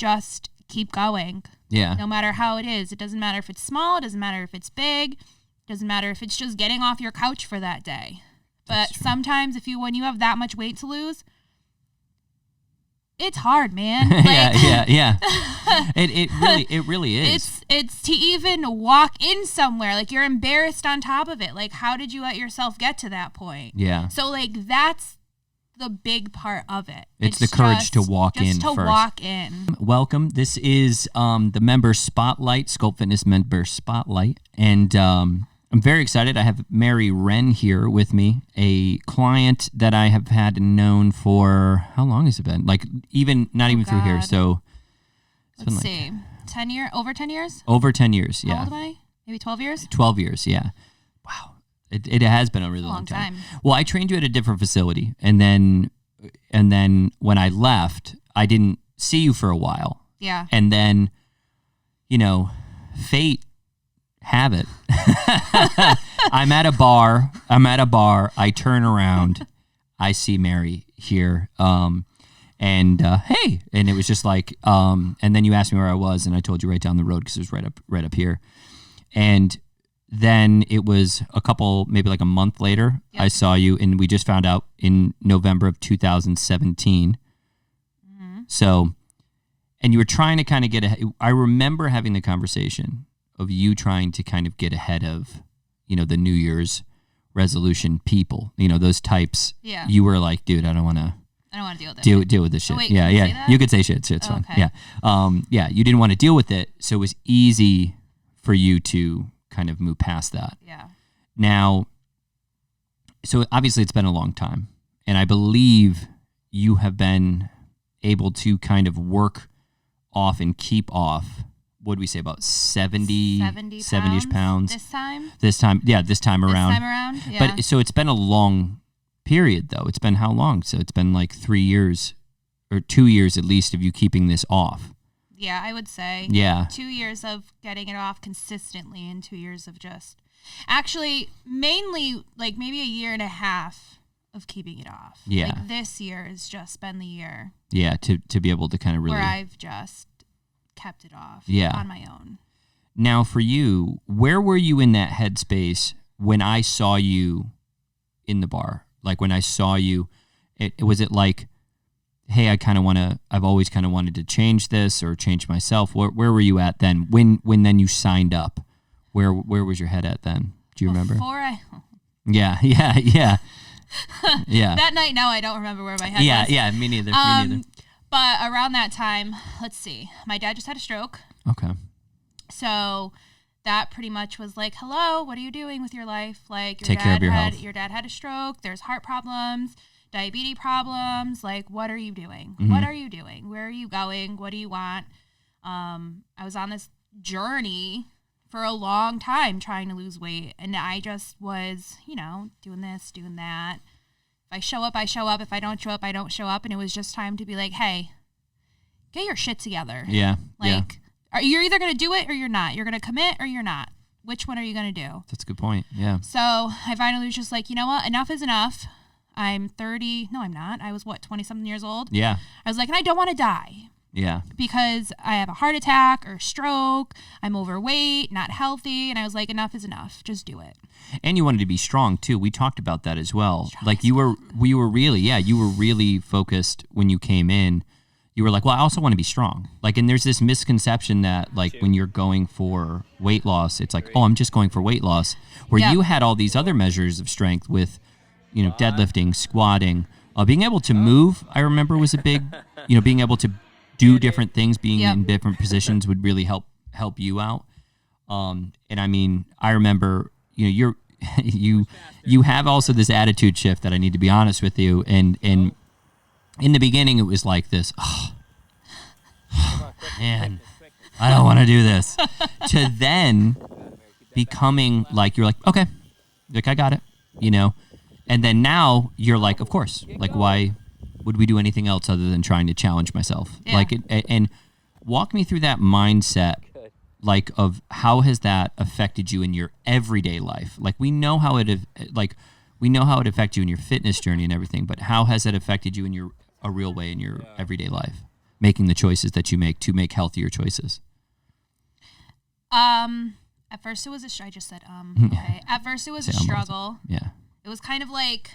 just keep going. Yeah. No matter how it is. It doesn't matter if it's small. It doesn't matter if it's big. It doesn't matter if it's just getting off your couch for that day. But sometimes when you have that much weight to lose, it's hard, man. Like, yeah. It really is. It's to even walk in somewhere. Like, you're embarrassed on top of it. Like, how did you let yourself get to that point? Yeah. So, like, that's the big part of it. It's the courage to walk in first. Walk in. Welcome. This is the Member Spotlight, Sculpt Fitness Member Spotlight. And I'm very excited. I have Mary Wreen here with me, a client that I have had known for, how long has it been? Like, not even through here. So let's see. 10 years? Over 10 years? Over 10 years, yeah. How old am I? Maybe 12 years? 12 years, yeah. Wow. It has been a really long time. Well, I trained you at a different facility, and then when I left, I didn't see you for a while. Yeah. And then, fate have it. I'm at a bar. I turn around. I see Mary here. And hey, and it was just like, and then you asked me where I was, and I told you right down the road because it was right up here. And then it was maybe like a month later, yep. I saw you, and we just found out in November of 2017. Mm-hmm. So, and you were trying to kind of get ahead. I remember having the conversation of you trying to kind of get ahead of, the New Year's resolution people, those types. Yeah. You were like, dude, I don't want to deal with this. Deal with this shit. Oh, wait, yeah. You could say shit. Shit's fine. Okay. Yeah. You didn't want to deal with it, so it was easy for you to kind of move past that. Yeah. Now, so obviously it's been a long time, and I believe you have been able to kind of work off and keep off, what do we say, about 70-ish pounds? This time around. This time around, yeah. But so it's been a long period, though. It's been how long? So it's been like 3 years or 2 years at least of you keeping this off. Yeah, I would say. Yeah. 2 years of getting it off consistently and 2 years of actually mainly like maybe a year and a half of keeping it off. Yeah. Like this year has just been the year. Yeah, to be able to kind of really. Where I've just kept it off on my own. Now for you, where were you in that headspace when I saw you in the bar? Like when I saw you, was it like, hey, I've always kind of wanted to change this or change myself. Where were you at then? When then you signed up, where was your head at then? Do you remember? Yeah. Yeah. That night, no, I don't remember where my head was. Yeah, me neither. But around that time, let's see, my dad just had a stroke. Okay. So that pretty much was like, hello, what are you doing with your life? Like Take care of your health. Your dad had a stroke. There's heart problems. Diabetes problems, like, what are you doing? Mm-hmm. What are you doing? Where are you going? What do you want? I was on this journey for a long time trying to lose weight, and I just was, doing this, doing that. If I show up, I show up. If I don't show up, I don't show up, and it was just time to be like, hey, get your shit together. Yeah. Like, you're either going to do it or you're not. You're going to commit or you're not. Which one are you going to do? That's a good point, yeah. So I finally was just like, you know what? Enough is enough. I'm 30. No, I'm not. I was 20-something years old? Yeah. I was like, and I don't want to die. Yeah. Because I have a heart attack or stroke. I'm overweight, not healthy. And I was like, enough is enough. Just do it. And you wanted to be strong too. We talked about that as well. Like you were really focused when you came in. You were like, well, I also want to be strong. Like, and there's this misconception that like when you're going for weight loss, it's like, oh, I'm just going for weight loss. Where you had all these other measures of strength with, deadlifting, squatting, being able to move, I remember was a big, being able to do different things, being in different positions would really help you out. And I mean, I remember, you have also this attitude shift that I need to be honest with you. And in the beginning, it was like this, man, I don't want to do this. To then becoming like, you're like, okay, like I got it, And then now you're like, of course, like why would we do anything else other than trying to challenge myself? Yeah. Like, and walk me through that mindset, like of how has that affected you in your everyday life? Like we know how it affected you in your fitness journey and everything, but how has it affected you in a real way in your everyday life? making the choices that you make to make healthier choices? At first it was I just said, okay. At first it was a struggle. Yeah. It was kind of like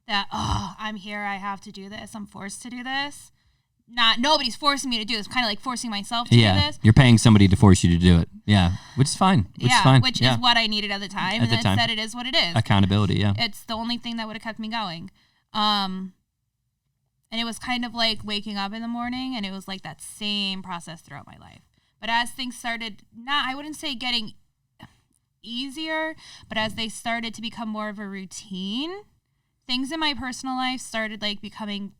that, I'm here, I have to do this, I'm forced to do this. Nobody's forcing me to do this, kind of like forcing myself to do this. You're paying somebody to force you to do it. Yeah, which is fine. Which is what I needed at the time. And instead it is what it is. Accountability, yeah. It's the only thing that would have kept me going. And it was kind of like waking up in the morning, and it was like that same process throughout my life. But as things started, I wouldn't say getting easier, but as they started to become more of a routine, things in my personal life started like becoming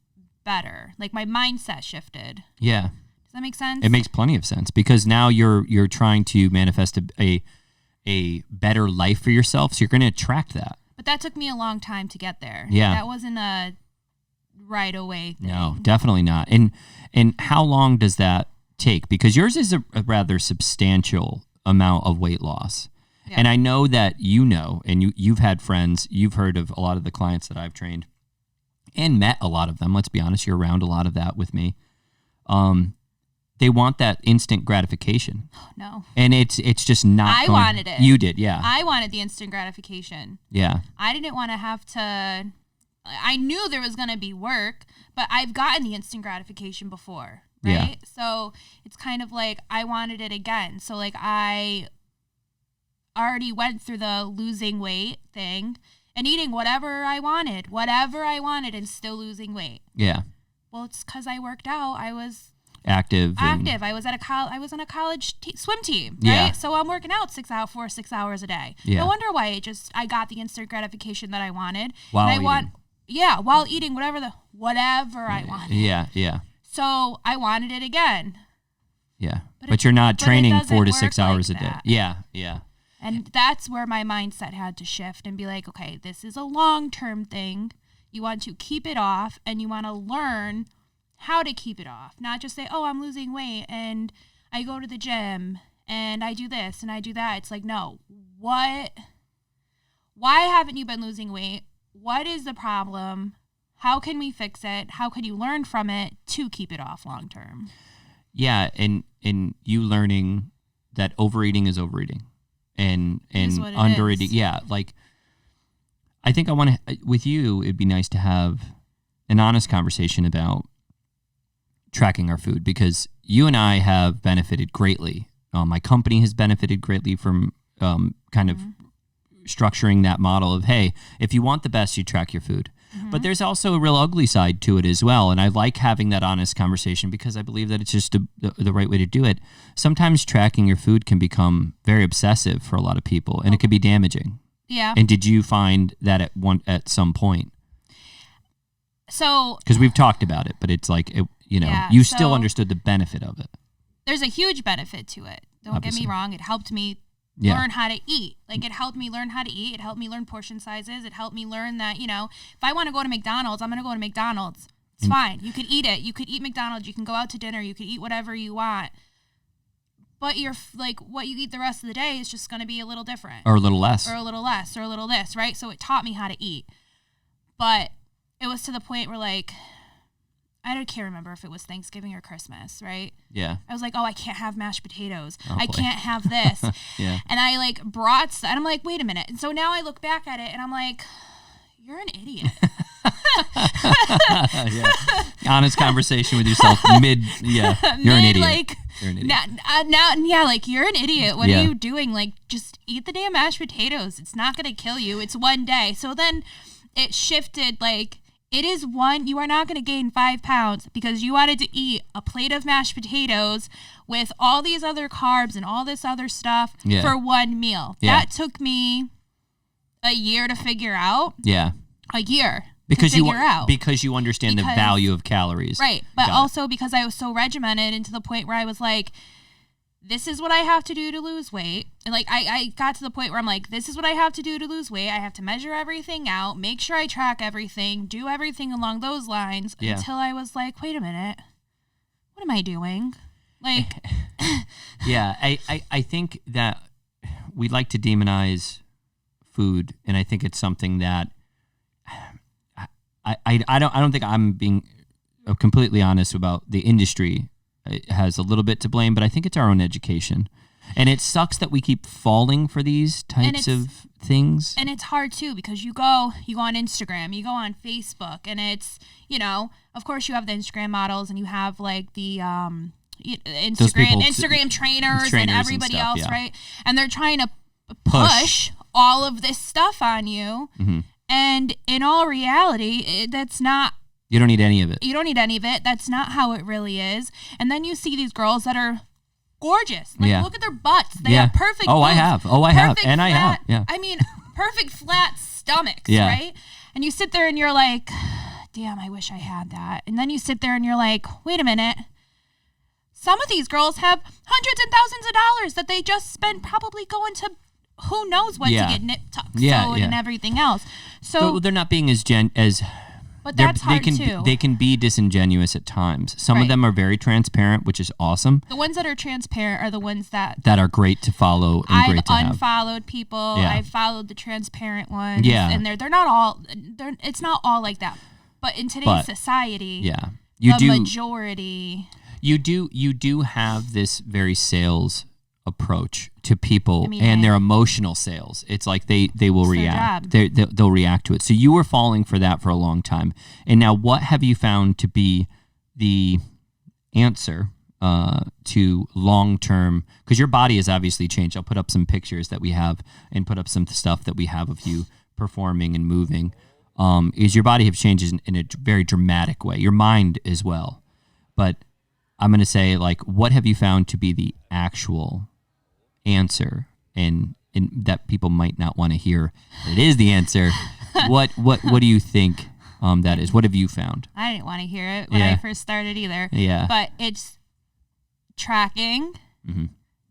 better. Like my mindset shifted. Yeah. Does that make sense? It makes plenty of sense, because now you're trying to manifest a better life for yourself, so you're going to attract that. But that took me a long time to get there. Yeah. That wasn't a right away thing. No, definitely not. And how long does that take? Because yours is a rather substantial amount of weight loss. Yeah. And I know that and you've had friends, you've heard of a lot of the clients that I've trained and met a lot of them. Let's be honest, you're around a lot of that with me. They want that instant gratification. No. And it's just not. I wanted it. You did, yeah. I wanted the instant gratification. Yeah. I didn't want to have to. I knew there was going to be work, but I've gotten the instant gratification before, right? Yeah. So it's kind of like I wanted it again. So like I already went through the losing weight thing and eating whatever I wanted, and still losing weight. Yeah. Well, it's because I worked out. I was active. I was I was on a college swim team, right? Yeah. So I'm working out 6 hours a day. Yeah. No wonder why I got the instant gratification that I wanted. While eating. While eating whatever I wanted. Yeah, yeah. So I wanted it again. Yeah. But you're not training 4 to 6 hours like a day. that. Yeah, yeah. And that's where my mindset had to shift and be like, okay, this is a long-term thing. You want to keep it off, and you want to learn how to keep it off. Not just say, I'm losing weight and I go to the gym and I do this and I do that. It's like, no, why haven't you been losing weight? What is the problem? How can we fix it? How can you learn from it to keep it off long term? Yeah, and you learning that overeating is overeating. And undereating. Yeah, like I think with you, it'd be nice to have an honest conversation about tracking our food, because you and I have benefited greatly. My company has benefited greatly from kind of structuring that model of, hey, if you want the best, you track your food. Mm-hmm. But there's also a real ugly side to it as well. And I like having that honest conversation because I believe that it's just the right way to do it. Sometimes tracking your food can become very obsessive for a lot of people, and it can be damaging. Yeah. And did you find that at some point? So, because we've talked about it, but it's like, you still understood the benefit of it. There's a huge benefit to it. Don't Obviously. Get me wrong. It helped me learn how to eat. Like, it helped me learn how to eat. It helped me learn portion sizes. It helped me learn that, if I want to go to McDonald's, I'm going to go to McDonald's. It's fine. You could eat it. You could eat McDonald's. You can go out to dinner. You could eat whatever you want. But what you eat the rest of the day is just going to be a little different. Or a little less. Or a little less. Or a little this, right? So it taught me how to eat. But it was to the point where, I can't remember if it was Thanksgiving or Christmas, right? Yeah. I was like, I can't have mashed potatoes. Oh, I can't have this. Yeah. And I brought, and I'm like, wait a minute. And so now I look back at it and I'm like, you're an idiot. Yeah. Honest conversation with yourself you're an idiot. You're an idiot. You're an idiot. What are you doing? Just eat the damn mashed potatoes. It's not going to kill you. It's one day. So then it shifted, it is you are not going to gain 5 pounds because you wanted to eat a plate of mashed potatoes with all these other carbs and all this other stuff for one meal. Yeah. That took me a year to figure out. Yeah. A year because to figure out. Because you understand the value of calories. Right. But also because I was so regimented, and to the point where I was like, this is what I have to do to lose weight. And I got to the point where I'm like, this is what I have to do to lose weight. I have to measure everything out, make sure I track everything, do everything along those lines until I was like, wait a minute, what am I doing? Yeah, I think that we like to demonize food, and I think it's something that I don't think I'm being completely honest about the industry, it has a little bit to blame, but I think it's our own education. And it sucks that we keep falling for these types of things. And it's hard too, because you go on Instagram, you go on Facebook, and it's, of course you have the Instagram models and you have like the Instagram trainers and everybody and stuff, else, right? And they're trying to push all of this stuff on you. Mm-hmm. And in all reality, that's not. You don't need any of it. You don't need any of it. That's not how it really is. And then you see these girls that are gorgeous. Like, look at their butts. They have perfect boobs, I have. And I have. Yeah. I mean, perfect flat stomachs, right? And you sit there and you're like, damn, I wish I had that. And then you sit there and you're like, wait a minute. Some of these girls have hundreds and thousands of dollars that they just spent probably going to who knows what to get nipped, tucked, sewed, and everything else. So they're not being as but that's hard too. They can be disingenuous at times. Some of them are very transparent, which is awesome. The ones that are transparent are the ones that are great to follow and great to have. I've unfollowed people. Yeah. I've followed the transparent ones. Yeah. And they're not all. It's not all like that. But in today's society, majority. You do have this very sales approach to people, and their emotional sales. It's like they will react. They'll react to it. So you were falling for that for a long time. And now what have you found to be the answer to long-term, because your body has obviously changed. I'll put up some pictures that we have and put up some stuff that we have of you performing and moving. Is your body have changed in a very dramatic way. Your mind as well. But I'm going to say, like, what have you found to be the actual answer, and that people might not want to hear it is the answer? What do you think that is? What have you found? I didn't want to hear it when I first started either. Yeah. But it's tracking,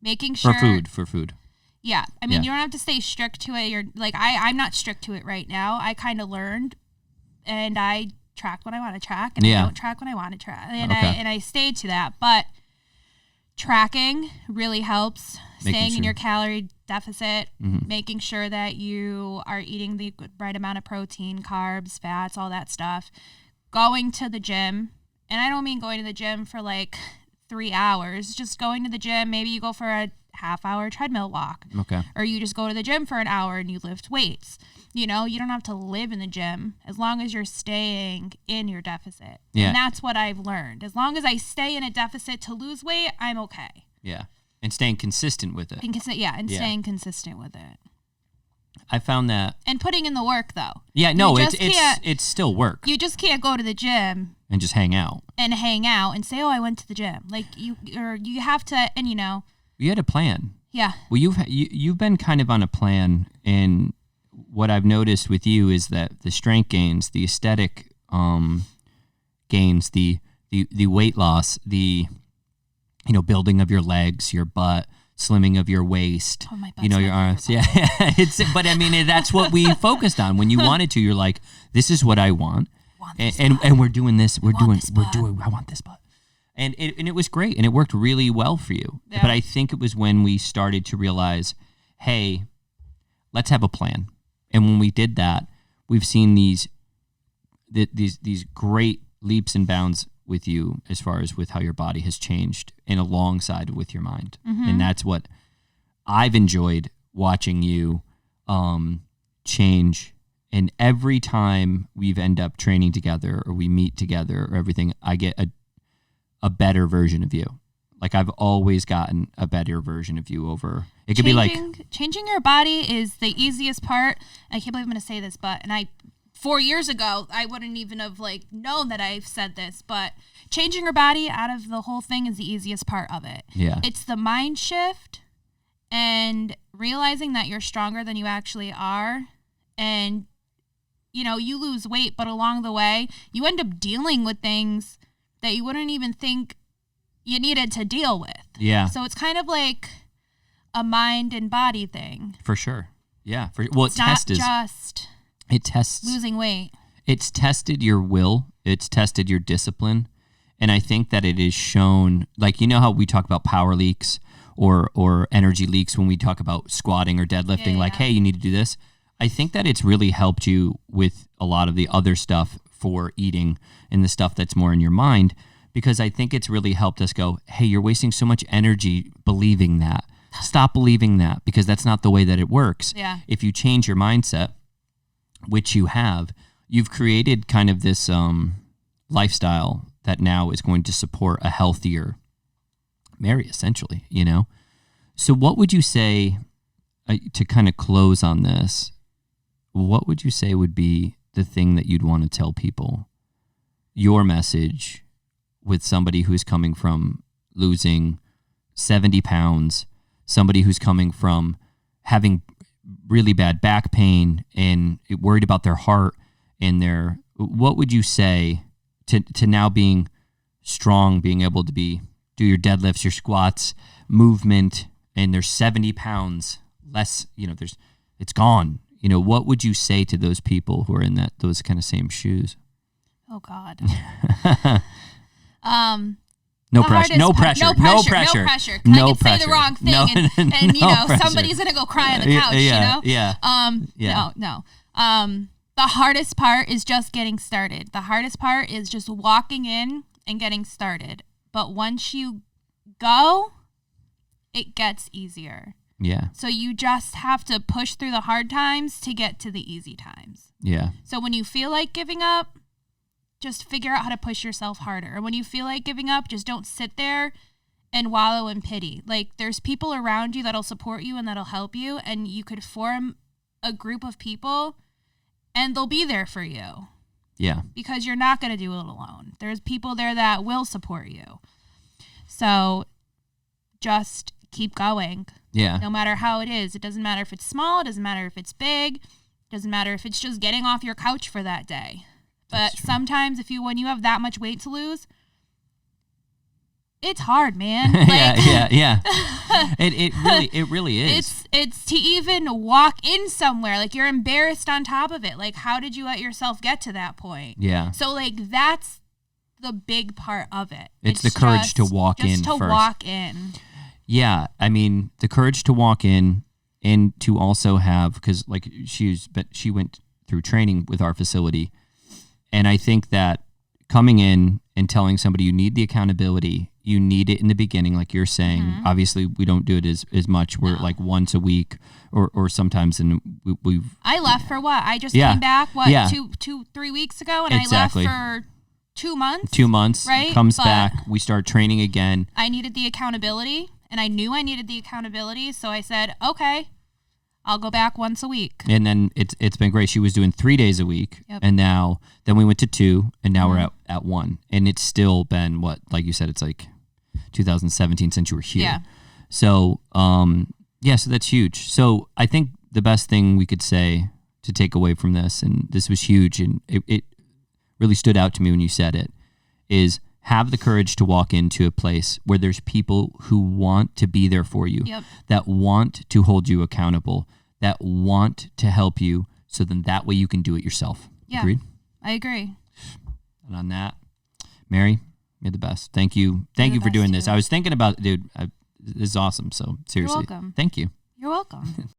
making sure for food. Yeah. I mean, you don't have to stay strict to it. You're like, I'm not strict to it right now. I kind of learned, and I track when I want to track, and I don't track when I want to track, and I stayed to that. But tracking really helps. Staying in your calorie deficit, making sure that you are eating the right amount of protein, carbs, fats, all that stuff. Going to the gym, and I don't mean going to the gym for like 3 hours. Just going to the gym. Maybe you go for a half-hour treadmill walk, or you just go to the gym for an hour and you lift weights. You don't have to live in the gym as long as you're staying in your deficit. Yeah. And that's what I've learned. As long as I stay in a deficit to lose weight, I'm okay. Yeah. And staying consistent with it. Staying consistent with it. I found that. And putting in the work, though. Yeah, no, it's still work. You just can't go to the gym and just hang out. And say, oh, I went to the gym. Like, you have to, and You had a plan. Yeah. Well, you've been kind of on a plan, and what I've noticed with you is that the strength gains, the aesthetic gains, the weight loss, the building of your legs, your butt, slimming of your waist, my your arms. Yeah. But I mean, that's what we focused on. When you wanted to, you're like, this is what I want. And we're doing this. I want this butt. And it was great, and it worked really well for you. Yeah. But I think it was when we started to realize, hey, let's have a plan. And when we did that, we've seen these great leaps and bounds with you as far as with how your body has changed and alongside with your mind. And that's what I've enjoyed watching you change. And every time we've end up training together or we meet together or everything, I get a better version of you. Like, I've always gotten a better version of you over. It could be like changing your body is the easiest part. I can't believe I'm going to say this, but 4 years ago, I wouldn't even have known that I've said this, but changing your body out of the whole thing is the easiest part of it. Yeah. It's the mind shift and realizing that you're stronger than you actually are. And, you lose weight, but along the way, you end up dealing with things that you wouldn't even think you needed to deal with. Yeah. So it's kind of like a mind and body thing. For sure. Yeah. It tests losing weight. It's tested your will. It's tested your discipline. And I think that it is shown, like, how we talk about power leaks or energy leaks when we talk about squatting or deadlifting, hey, you need to do this. I think that it's really helped you with a lot of the other stuff for eating and the stuff that's more in your mind, because I think it's really helped us go, hey, you're wasting so much energy believing that. Stop believing that, because that's not the way that it works. Yeah. If you change your mindset, which you have, you've created kind of this lifestyle that now is going to support a healthier Mary, essentially, you know? So what would you say, to kind of close on this, what would you say would be the thing that you'd want to tell people, your message with somebody who's coming from losing 70 pounds, somebody who's coming from having really bad back pain and worried about their heart and what would you say to now being strong, being able to do your deadlifts, your squats, movement, and there's 70 pounds less, you know, it's gone. You know, what would you say to those people who are in those kind of same shoes? Oh God. No pressure. No pressure. No pressure. I could say the wrong thing and you know, somebody's going to go cry on the couch, you know? Yeah. No. The hardest part is just getting started. The hardest part is just walking in and getting started. But once you go, it gets easier. Yeah. So you just have to push through the hard times to get to the easy times. Yeah. So when you feel like giving up, just figure out how to push yourself harder. And when you feel like giving up, just don't sit there and wallow in pity. Like, there's people around you that'll support you and that'll help you, and you could form a group of people and they'll be there for you. Yeah. Because you're not going to do it alone. There's people there that will support you. So just keep going. Yeah. No matter how it is. It doesn't matter if it's small. It doesn't matter if it's big. It doesn't matter if it's just getting off your couch for that day. But sometimes when you have that much weight to lose, it's hard, man. Like, yeah. It really is. It's to even walk in somewhere, like, you're embarrassed on top of it. Like, how did you let yourself get to that point? Yeah. So, like, that's the big part of it. It's the courage to walk in first. Walk in. Yeah, I mean, the courage to walk in and to also have, because like she went through training with our facility, and I think that coming in and telling somebody you need the accountability, you need it in the beginning, like you're saying. Mm-hmm. Obviously, we don't do it as much. We're like once a week, or sometimes, and we've. I left for what? I just came back 3 weeks ago, and exactly. I left for 2 months. 2 months, right? Comes back. We start training again. I needed the accountability, and I knew I needed the accountability, so I said, okay, I'll go back once a week. And then it's been great. She was doing 3 days a week, yep. And then we went to 2, and now we're at 1. And it's still been, what, like you said, it's like 2017 since you were here. Yeah. So, so that's huge. So I think the best thing we could say to take away from this, and this was huge, and it really stood out to me when you said it, is have the courage to walk into a place where there's people who want to be there for you, yep. that want to hold you accountable, that want to help you, so then that way you can do it yourself. Yeah, agreed? I agree. And on that, Mary, you're the best. Thank you. Thank you for doing this. I was thinking about it, dude. This is awesome. So seriously, You're welcome. Thank you. You're welcome.